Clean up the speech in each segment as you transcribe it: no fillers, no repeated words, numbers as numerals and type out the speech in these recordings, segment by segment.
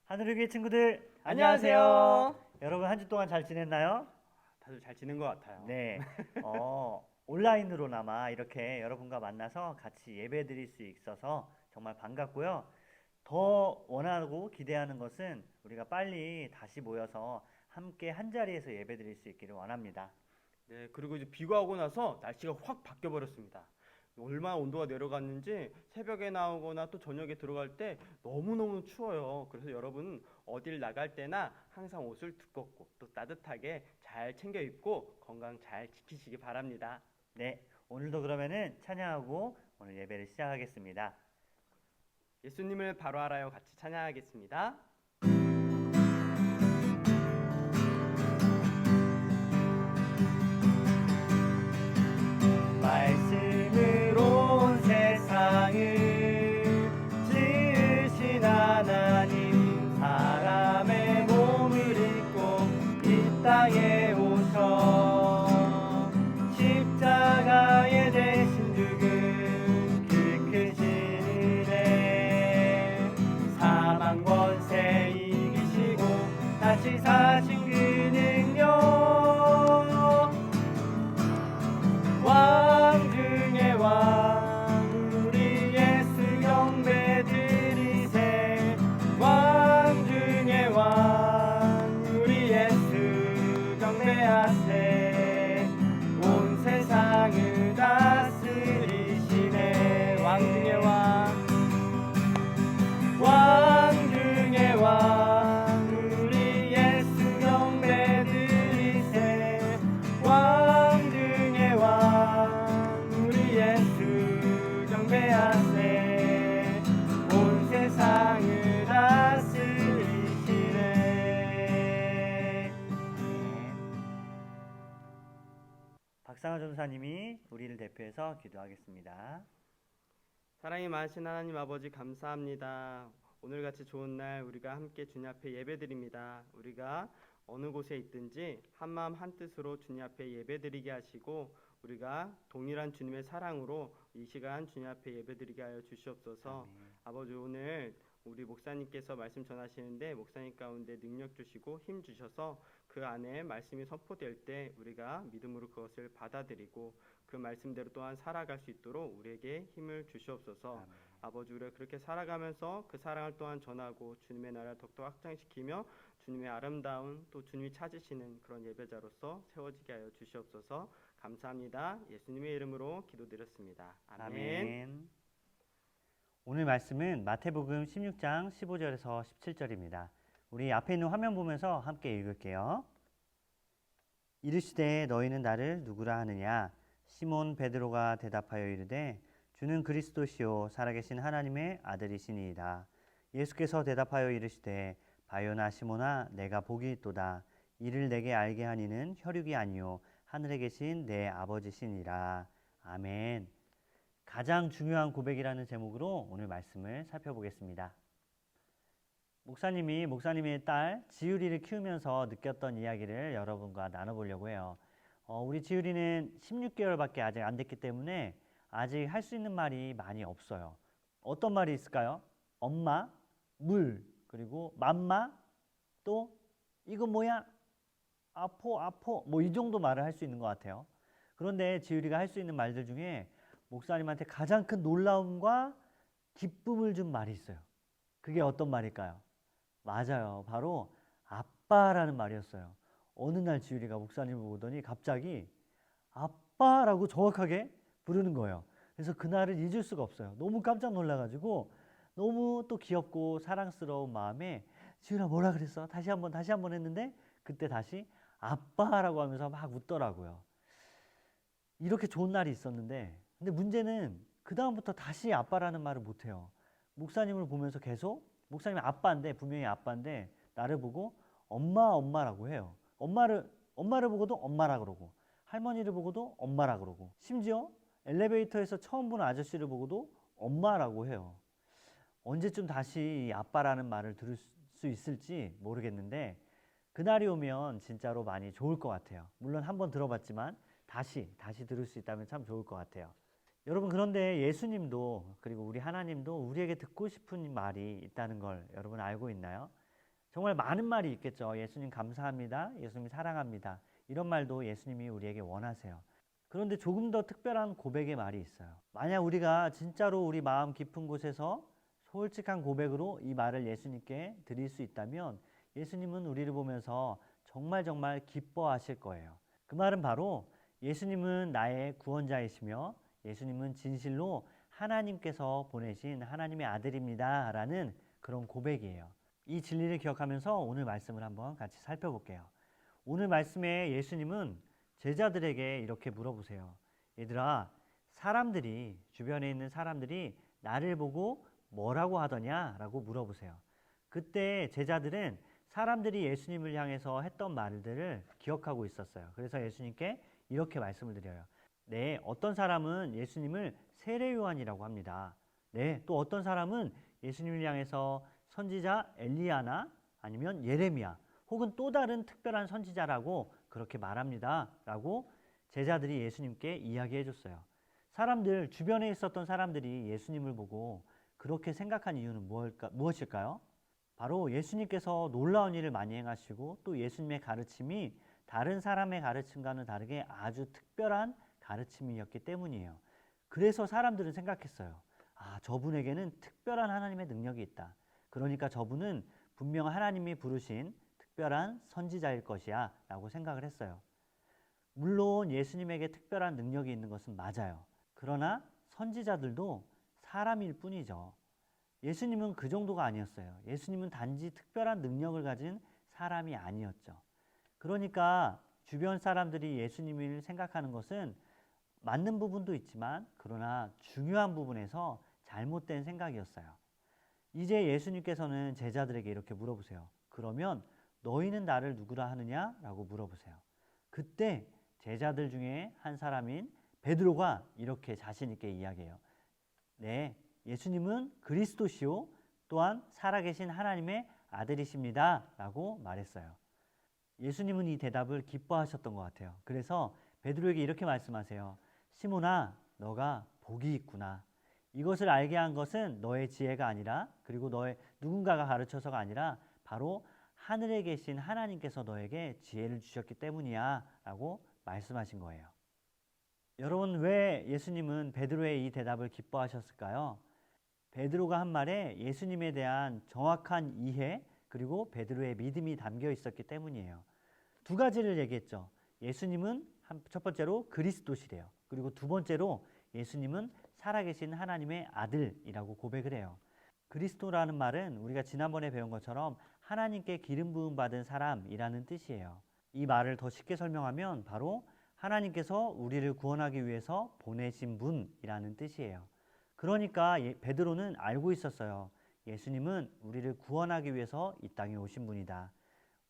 하늘의 친구들 안녕하세요. 여러분 한 주 동안 잘 지냈나요? 다들 잘 지낸 것 같아요. 네. 온라인으로나마 이렇게 여러분과 만나서 같이 예배 드릴 수 있어서 정말 반갑고요. 더 원하고 기대하는 것은 우리가 빨리 다시 모여서 함께 한 자리에서 예배 드릴 수 있기를 원합니다. 네, 그리고 이제 비가 오고 나서 날씨가 확 바뀌어 버렸습니다. 얼마나 온도가 내려갔는지 새벽에 나오거나 또 저녁에 들어갈 때 너무너무 추워요. 그래서 여러분 어딜 나갈 때나 항상 옷을 두껍고 또 따뜻하게 잘 챙겨 입고 건강 잘 지키시기 바랍니다. 네. 오늘도 그러면은 찬양하고 오늘 예배를 시작하겠습니다. 예수님을 바로 알아요. 같이 찬양하겠습니다. 말씀으로 온 세상을 지으신 하나님, 사람의 몸을 입고 이 땅에 오셔 십자가에 대신 죽은 그 크신 은혜, 사망 권세 이기시고 다시 사신 그 능력, 왕 중의 왕 우리 예수 경배드리세, 왕 중의 왕 우리 예수 경배하세, 온 세상을 다스리시네. 왕 중의 왕 중의 왕 우리 예수 경배드리세, 왕 중의 왕 우리 예수 경배하세, 온 세상을 다스리시네. 박상화 전사님이 우리를 대표해서 기도하겠습니다. 사랑이 많으신 하나님 아버지 감사합니다. 오늘같이 좋은 날 우리가 함께 주님 앞에 예배드립니다. 우리가 어느 곳에 있든지 한마음 한뜻으로 주님 앞에 예배드리게 하시고 우리가 동일한 주님의 사랑으로 이 시간 주님 앞에 예배드리게 하여 주시옵소서. 아멘. 아버지, 오늘 우리 목사님께서 말씀 전하시는데 목사님 가운데 능력 주시고 힘 주셔서 그 안에 말씀이 선포될 때 우리가 믿음으로 그것을 받아들이고 그 말씀대로 또한 살아갈 수 있도록 우리에게 힘을 주시옵소서. 아멘. 아버지, 우리가 그렇게 살아가면서 그 사랑을 또한 전하고 주님의 나라를 더욱더 확장시키며 주님의 아름다운 또 주님이 찾으시는 그런 예배자로서 세워지게 하여 주시옵소서. 감사합니다. 예수님의 이름으로 기도드렸습니다. 아멘. 아멘. 오늘 말씀은 마태복음 16장 15절에서 17절입니다. 우리 앞에 있는 화면 보면서 함께 읽을게요. 이르시되 너희는 나를 누구라 하느냐? 시몬 베드로가 대답하여 이르되 주는 그리스도시요 살아계신 하나님의 아들이시니이다. 예수께서 대답하여 이르시되 바요나 시몬아, 내가 복이 있도다. 이를 내게 알게 하니는 혈육이 아니요 하늘에 계신 내 아버지시니라. 아멘. 가장 중요한 고백이라는 제목으로 오늘 말씀을 살펴보겠습니다. 목사님이 목사님의 딸 지율이를 키우면서 느꼈던 이야기를 여러분과 나눠보려고 해요. 우리 지율이는 16개월밖에 아직 안 됐기 때문에 아직 할 수 있는 말이 많이 없어요. 어떤 말이 있을까요? 엄마, 물, 그리고 맘마, 또 이건 뭐야? 아포, 뭐 이 정도 말을 할 수 있는 것 같아요. 그런데 지율이가 할 수 있는 말들 중에 목사님한테 가장 큰 놀라움과 기쁨을 준 말이 있어요. 그게 어떤 말일까요? 맞아요. 바로 아빠라는 말이었어요. 어느 날 지율이가 목사님을 보더니 갑자기 아빠라고 정확하게 부르는 거예요. 그래서 그날을 잊을 수가 없어요. 너무 깜짝 놀라가지고 너무 또 귀엽고 사랑스러운 마음에 지율아 뭐라 그랬어? 다시 한번 했는데 그때 다시 아빠라고 하면서 막 웃더라고요. 이렇게 좋은 날이 있었는데 근데 문제는 그 다음부터 다시 아빠라는 말을 못해요. 목사님을 보면서 계속 목사님이 아빠인데 분명히 아빠인데 나를 보고 엄마라고 해요. 엄마를 보고도 엄마라 그러고 할머니를 보고도 엄마라 그러고 심지어 엘리베이터에서 처음 보는 아저씨를 보고도 엄마라고 해요. 언제쯤 다시 이 아빠라는 말을 들을 수 있을지 모르겠는데 그날이 오면 진짜로 많이 좋을 것 같아요. 물론 한번 들어봤지만 다시 들을 수 있다면 참 좋을 것 같아요. 여러분, 그런데 예수님도 그리고 우리 하나님도 우리에게 듣고 싶은 말이 있다는 걸 여러분 알고 있나요? 정말 많은 말이 있겠죠. 예수님 감사합니다. 예수님 사랑합니다. 이런 말도 예수님이 우리에게 원하세요. 그런데 조금 더 특별한 고백의 말이 있어요. 만약 우리가 진짜로 우리 마음 깊은 곳에서 솔직한 고백으로 이 말을 예수님께 드릴 수 있다면 예수님은 우리를 보면서 정말 정말 기뻐하실 거예요. 그 말은 바로 예수님은 나의 구원자이시며 예수님은 진실로 하나님께서 보내신 하나님의 아들입니다. 라는 그런 고백이에요. 이 진리를 기억하면서 오늘 말씀을 한번 같이 살펴볼게요. 오늘 말씀에 예수님은 제자들에게 이렇게 물어보세요. 얘들아, 사람들이, 주변에 있는 사람들이 나를 보고 뭐라고 하더냐? 라고 물어보세요. 그때 제자들은 사람들이 예수님을 향해서 했던 말들을 기억하고 있었어요. 그래서 예수님께 이렇게 말씀을 드려요. 네, 어떤 사람은 예수님을 세례 요한이라고 합니다. 네, 또 어떤 사람은 예수님을 향해서 선지자 엘리야나 아니면 예레미야 혹은 또 다른 특별한 선지자라고 그렇게 말합니다. 라고 제자들이 예수님께 이야기해 줬어요. 사람들, 주변에 있었던 사람들이 예수님을 보고 그렇게 생각한 이유는 무엇일까요? 바로 예수님께서 놀라운 일을 많이 행하시고 또 예수님의 가르침이 다른 사람의 가르침과는 다르게 아주 특별한 가르침이었기 때문이에요. 그래서 사람들은 생각했어요. 아, 저분에게는 특별한 하나님의 능력이 있다. 그러니까 저분은 분명 하나님이 부르신 특별한 선지자일 것이야 라고 생각을 했어요. 물론 예수님에게 특별한 능력이 있는 것은 맞아요. 그러나 선지자들도 사람일 뿐이죠. 예수님은 그 정도가 아니었어요. 예수님은 단지 특별한 능력을 가진 사람이 아니었죠. 그러니까 주변 사람들이 예수님을 생각하는 것은 맞는 부분도 있지만 그러나 중요한 부분에서 잘못된 생각이었어요. 이제 예수님께서는 제자들에게 이렇게 물어보세요. 그러면 너희는 나를 누구라 하느냐? 라고 물어보세요. 그때 제자들 중에 한 사람인 베드로가 이렇게 자신 있게 이야기해요. 네, 예수님은 그리스도시요 또한 살아계신 하나님의 아들이십니다. 라고 말했어요. 예수님은 이 대답을 기뻐하셨던 것 같아요. 그래서 베드로에게 이렇게 말씀하세요. 시몬아, 너가 복이 있구나. 이것을 알게 한 것은 너의 지혜가 아니라 그리고 너의 누군가가 가르쳐서가 아니라 바로 하늘에 계신 하나님께서 너에게 지혜를 주셨기 때문이야 라고 말씀하신 거예요. 여러분, 왜 예수님은 베드로의 이 대답을 기뻐하셨을까요? 베드로가 한 말에 예수님에 대한 정확한 이해 그리고 베드로의 믿음이 담겨 있었기 때문이에요. 두 가지를 얘기했죠. 예수님은 첫 번째로 그리스도시래요. 그리고 두 번째로 예수님은 살아계신 하나님의 아들이라고 고백을 해요. 그리스도라는 말은 우리가 지난번에 배운 것처럼 하나님께 기름 부음 받은 사람이라는 뜻이에요. 이 말을 더 쉽게 설명하면 바로 하나님께서 우리를 구원하기 위해서 보내신 분이라는 뜻이에요. 그러니까 베드로는 알고 있었어요. 예수님은 우리를 구원하기 위해서 이 땅에 오신 분이다.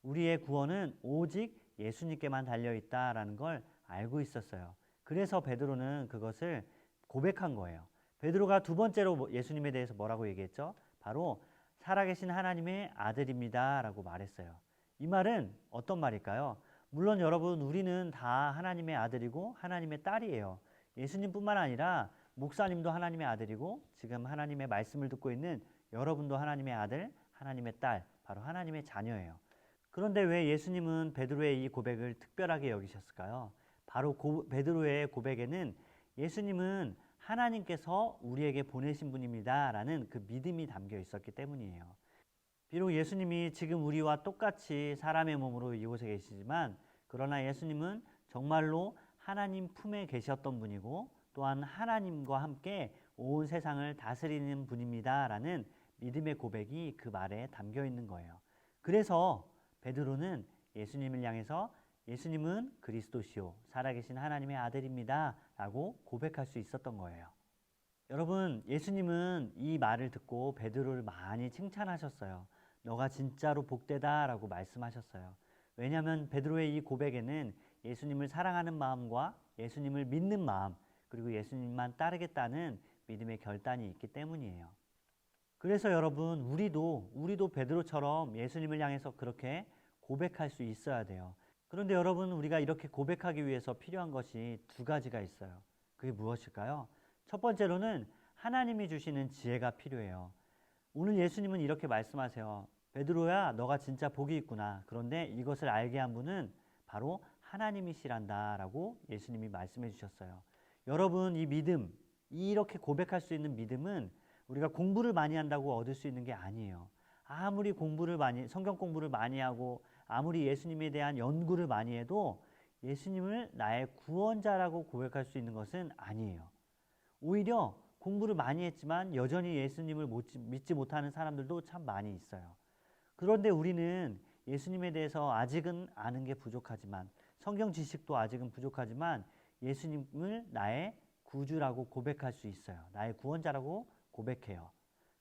우리의 구원은 오직 예수님께만 달려있다라는 걸 알고 있었어요. 그래서 베드로는 그것을 고백한 거예요. 베드로가 두 번째로 예수님에 대해서 뭐라고 얘기했죠? 바로 살아계신 하나님의 아들입니다 라고 말했어요. 이 말은 어떤 말일까요? 물론 여러분, 우리는 다 하나님의 아들이고 하나님의 딸이에요. 예수님뿐만 아니라 목사님도 하나님의 아들이고 지금 하나님의 말씀을 듣고 있는 여러분도 하나님의 아들, 하나님의 딸, 바로 하나님의 자녀예요. 그런데 왜 예수님은 베드로의 이 고백을 특별하게 여기셨을까요? 바로 베드로의 고백에는 예수님은 하나님께서 우리에게 보내신 분입니다 라는 그 믿음이 담겨 있었기 때문이에요. 비록 예수님이 지금 우리와 똑같이 사람의 몸으로 이곳에 계시지만 그러나 예수님은 정말로 하나님 품에 계셨던 분이고 또한 하나님과 함께 온 세상을 다스리는 분입니다 라는 믿음의 고백이 그 말에 담겨 있는 거예요. 그래서 베드로는 예수님을 향해서 예수님은 그리스도시요 살아계신 하나님의 아들입니다 라고 고백할 수 있었던 거예요. 여러분, 예수님은 이 말을 듣고 베드로를 많이 칭찬하셨어요. 너가 진짜로 복되다 라고 말씀하셨어요. 왜냐하면 베드로의 이 고백에는 예수님을 사랑하는 마음과 예수님을 믿는 마음 그리고 예수님만 따르겠다는 믿음의 결단이 있기 때문이에요. 그래서 여러분, 우리도 베드로처럼 예수님을 향해서 그렇게 고백할 수 있어야 돼요. 그런데 여러분, 우리가 이렇게 고백하기 위해서 필요한 것이 두 가지가 있어요. 그게 무엇일까요? 첫 번째로는 하나님이 주시는 지혜가 필요해요. 오늘 예수님은 이렇게 말씀하세요. 베드로야, 너가 진짜 복이 있구나. 그런데 이것을 알게 한 분은 바로 하나님이시란다라고 예수님이 말씀해 주셨어요. 여러분, 이 믿음, 이렇게 고백할 수 있는 믿음은 우리가 공부를 많이 한다고 얻을 수 있는 게 아니에요. 아무리 성경 공부를 많이 하고 아무리 예수님에 대한 연구를 많이 해도 예수님을 나의 구원자라고 고백할 수 있는 것은 아니에요. 오히려 공부를 많이 했지만 여전히 예수님을 믿지 못하는 사람들도 참 많이 있어요. 그런데 우리는 예수님에 대해서 아직은 아는 게 부족하지만, 성경 지식도 아직은 부족하지만 예수님을 나의 구주라고 고백할 수 있어요. 나의 구원자라고 고백해요.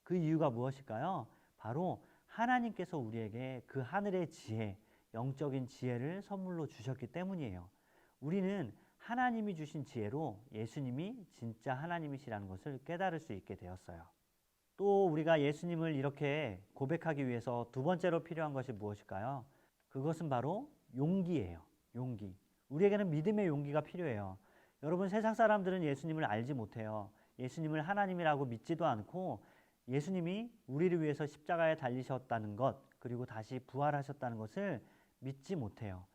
그 이유가 무엇일까요? 바로 하나님께서 우리에게 그 하늘의 지혜, 영적인 지혜를 선물로 주셨기 때문이에요. 우리는 하나님이 주신 지혜로 예수님이 진짜 하나님이시라는 것을 깨달을 수 있게 되었어요. 또 우리가 예수님을 이렇게 고백하기 위해서 두 번째로 필요한 것이 무엇일까요? 그것은 바로 용기예요. 용기. 우리에게는 믿음의 용기가 필요해요. 여러분, 세상 사람들은 예수님을 알지 못해요. 예수님을 하나님이라고 믿지도 않고 예수님이 우리를 위해서 십자가에 달리셨다는 것, 그리고 다시 부활하셨다는 것을 믿지 못해요.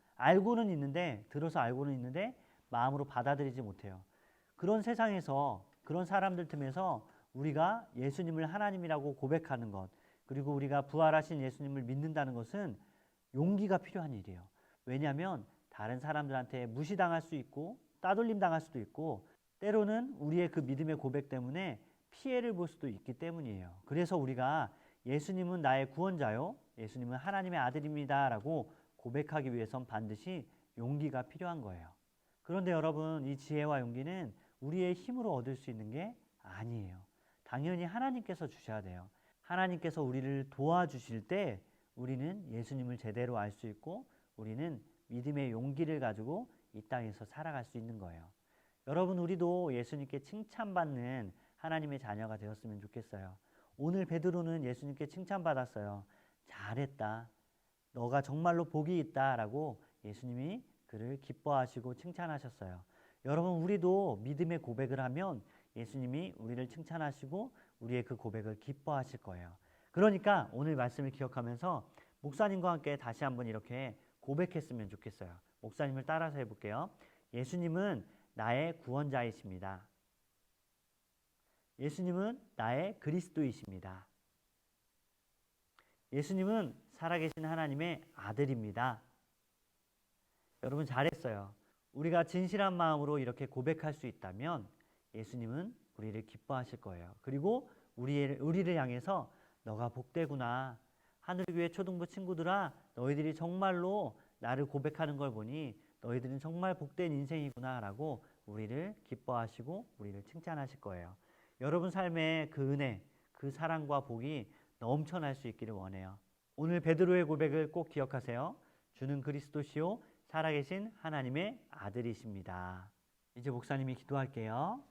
들어서 알고는 있는데 마음으로 받아들이지 못해요. 그런 세상에서, 그런 사람들 틈에서 우리가 예수님을 하나님이라고 고백하는 것, 그리고 우리가 부활하신 예수님을 믿는다는 것은 용기가 필요한 일이에요. 왜냐하면 다른 사람들한테 무시당할 수 있고 따돌림 당할 수도 있고, 때로는 우리의 그 믿음의 고백 때문에 피해를 볼 수도 있기 때문이에요. 그래서 우리가 예수님은 나의 구원자요, 예수님은 하나님의 아들입니다 라고 고백하기 위해선 반드시 용기가 필요한 거예요. 그런데 여러분, 이 지혜와 용기는 우리의 힘으로 얻을 수 있는 게 아니에요. 당연히 하나님께서 주셔야 돼요. 하나님께서 우리를 도와주실 때 우리는 예수님을 제대로 알 수 있고, 우리는 믿음의 용기를 가지고 이 땅에서 살아갈 수 있는 거예요. 여러분, 우리도 예수님께 칭찬받는 하나님의 자녀가 되었으면 좋겠어요. 오늘 베드로는 예수님께 칭찬받았어요. 잘했다. 너가 정말로 복이 있다 라고 예수님이 그를 기뻐하시고 칭찬하셨어요. 여러분, 우리도 믿음의 고백을 하면 예수님이 우리를 칭찬하시고 우리의 그 고백을 기뻐하실 거예요. 그러니까 오늘 말씀을 기억하면서 목사님과 함께 다시 한번 이렇게 고백했으면 좋겠어요. 목사님을 따라서 해볼게요. 예수님은 나의 구원자이십니다. 예수님은 나의 그리스도이십니다. 예수님은 살아계신 하나님의 아들입니다. 여러분, 잘했어요. 우리가 진실한 마음으로 이렇게 고백할 수 있다면 예수님은 우리를 기뻐하실 거예요. 그리고 우리를 향해서 너가 복되구나. 하늘교회 초등부 친구들아, 너희들이 정말로 나를 고백하는 걸 보니 너희들은 정말 복된 인생이구나 라고 우리를 기뻐하시고 우리를 칭찬하실 거예요. 여러분 삶에 그 은혜, 그 사랑과 복이 넘쳐날 수 있기를 원해요. 오늘 베드로의 고백을 꼭 기억하세요. 주는 그리스도시요 살아계신 하나님의 아들이십니다. 이제 목사님이 기도할게요.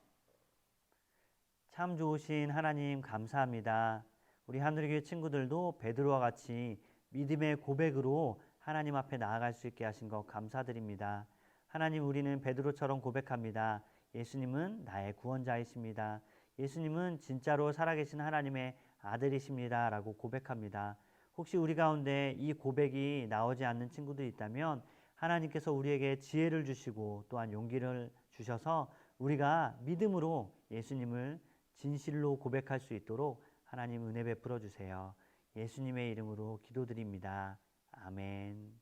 참 좋으신 하나님, 감사합니다. 우리 하늘교회 친구들도 베드로와 같이 믿음의 고백으로 하나님 앞에 나아갈 수 있게 하신 것 감사드립니다. 하나님, 우리는 베드로처럼 고백합니다. 예수님은 나의 구원자이십니다. 예수님은 진짜로 살아계신 하나님의 아들이십니다 라고 고백합니다. 혹시 우리 가운데 이 고백이 나오지 않는 친구들이 있다면 하나님께서 우리에게 지혜를 주시고 또한 용기를 주셔서 우리가 믿음으로 예수님을 진실로 고백할 수 있도록 하나님 은혜 베풀어 주세요. 예수님의 이름으로 기도드립니다. 아멘.